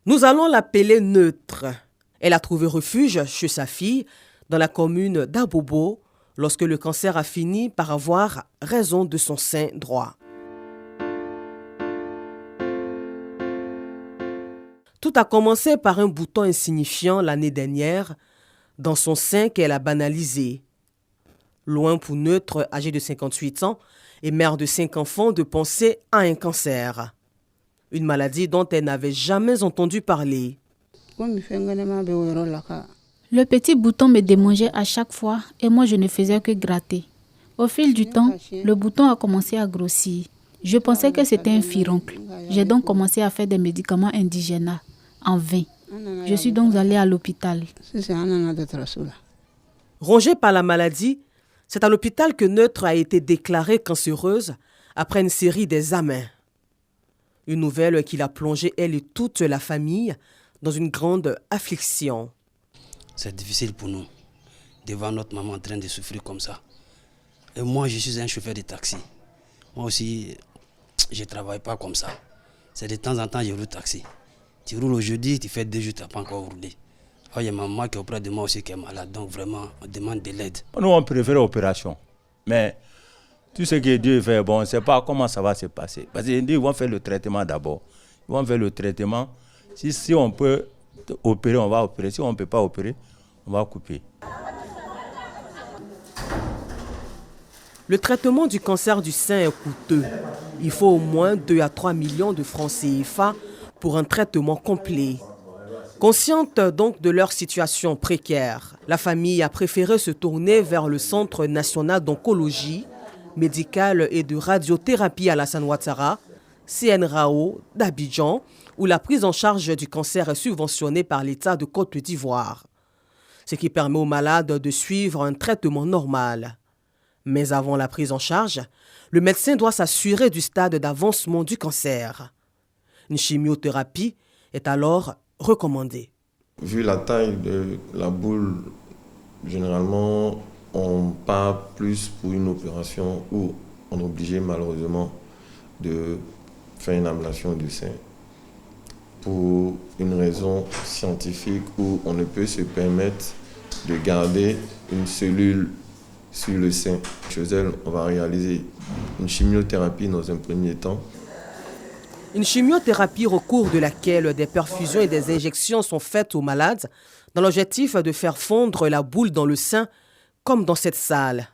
Nous allons l'appeler Neutre. Elle a trouvé refuge chez sa fille dans la commune d'Abobo lorsque le cancer a fini par avoir raison de son sein droit. Tout a commencé par un bouton insignifiant l'année dernière dans son sein qu'elle a banalisé. Loin pour Neutre, âgée de 58 ans et mère de 5 enfants, de penser à un cancer. Une maladie dont elle n'avait jamais entendu parler. Le petit bouton me démangeait à chaque fois et moi je ne faisais que gratter. Au fil du temps, le bouton a commencé à grossir. Je pensais que c'était un furoncle. J'ai donc commencé à faire des médicaments indigènes, en vain. Je suis donc allée à l'hôpital. Rongée par la maladie, c'est à l'hôpital que Neutre a été déclarée cancéreuse après une série d'examens. Une nouvelle qui l'a plongée, elle et toute la famille, dans une grande affliction. C'est difficile pour nous, de voir notre maman en train de souffrir comme ça. Et moi, je suis un chauffeur de taxi. Moi aussi, je ne travaille pas comme ça. C'est de temps en temps, je roule taxi. Tu roules aujourd'hui, tu fais 2 jours, tu n'as pas encore roulé. Il y a maman qui est auprès de moi aussi qui est malade, donc vraiment, on demande de l'aide. Nous, on préfère l'opération. Mais tout ce que Dieu fait, bon, on ne sait pas comment ça va se passer. Parce qu'ils vont faire le traitement d'abord. Ils vont faire le traitement. Si on peut opérer, on va opérer. Si on ne peut pas opérer, on va couper. Le traitement du cancer du sein est coûteux. Il faut au moins 2 à 3 millions de francs CFA pour un traitement complet. Consciente donc de leur situation précaire, la famille a préféré se tourner vers le Centre national d'oncologie, médicale et de radiothérapie Alassane Ouattara, CNRAO d'Abidjan, où la prise en charge du cancer est subventionnée par l'État de Côte d'Ivoire, ce qui permet aux malades de suivre un traitement normal. Mais avant la prise en charge, le médecin doit s'assurer du stade d'avancement du cancer. Une chimiothérapie est alors recommandée. Vu la taille de la boule, généralement, on part plus pour une opération où on est obligé malheureusement de faire une ablation du sein pour une raison scientifique où on ne peut se permettre de garder une cellule sur le sein. Chez elle, on va réaliser une chimiothérapie dans un premier temps. Une chimiothérapie au cours de laquelle des perfusions et des injections sont faites aux malades dans l'objectif de faire fondre la boule dans le sein comme dans cette salle.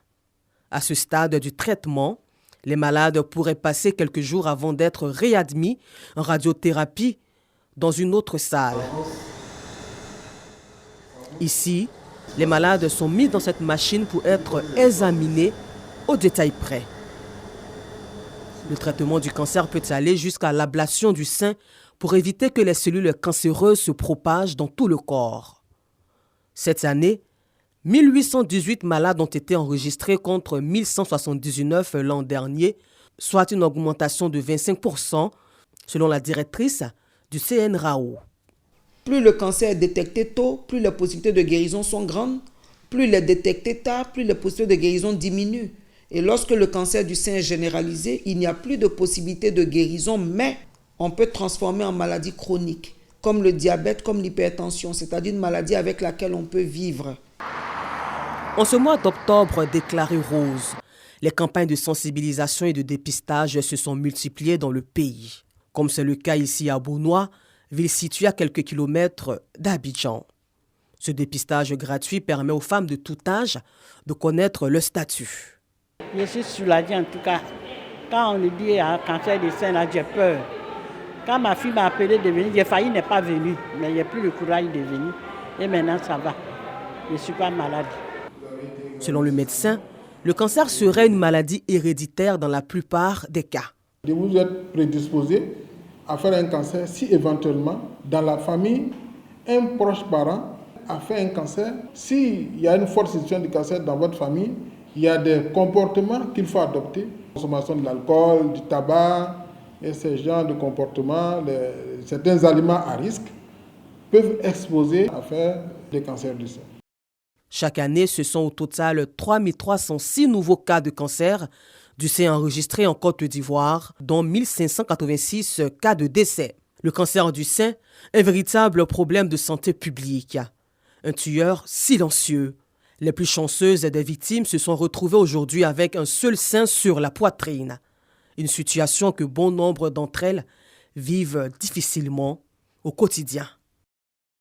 À ce stade du traitement, les malades pourraient passer quelques jours avant d'être réadmis en radiothérapie dans une autre salle. Ici, les malades sont mis dans cette machine pour être examinés au détail près. Le traitement du cancer peut aller jusqu'à l'ablation du sein pour éviter que les cellules cancéreuses se propagent dans tout le corps. Cette année, 1818 malades ont été enregistrés contre 1179 l'an dernier, soit une augmentation de 25% selon la directrice du CNRAO. Plus le cancer est détecté tôt, plus les possibilités de guérison sont grandes. Plus il est détecté tard, plus les possibilités de guérison diminuent. Et lorsque le cancer du sein est généralisé, il n'y a plus de possibilité de guérison, mais on peut transformer en maladie chronique, comme le diabète, comme l'hypertension, c'est-à-dire une maladie avec laquelle on peut vivre. En ce mois d'octobre déclaré rose, les campagnes de sensibilisation et de dépistage se sont multipliées dans le pays, comme c'est le cas ici à Bounois, ville située à quelques kilomètres d'Abidjan. Ce dépistage gratuit permet aux femmes de tout âge de connaître leur statut. Je suis soulagée en tout cas. Quand on me dit cancer du sein, là, j'ai peur. Quand ma fille m'a appelé de venir, j'ai failli n'est pas venue, mais il n'y a plus le courage de venir. Et maintenant, ça va. Je ne suis pas malade. Selon le médecin, le cancer serait une maladie héréditaire dans la plupart des cas. Vous êtes prédisposé à faire un cancer si éventuellement, dans la famille, un proche parent a fait un cancer. S'il y a une forte situation de cancer dans votre famille, il y a des comportements qu'il faut adopter. La consommation de l'alcool, du tabac, et ces genres de comportements, certains aliments à risque peuvent exposer à faire des cancers du sein. Chaque année, ce sont au total 3306 nouveaux cas de cancer du sein enregistrés en Côte d'Ivoire, dont 1586 cas de décès. Le cancer du sein, un véritable problème de santé publique. Un tueur silencieux. Les plus chanceuses des victimes se sont retrouvées aujourd'hui avec un seul sein sur la poitrine. Une situation que bon nombre d'entre elles vivent difficilement au quotidien.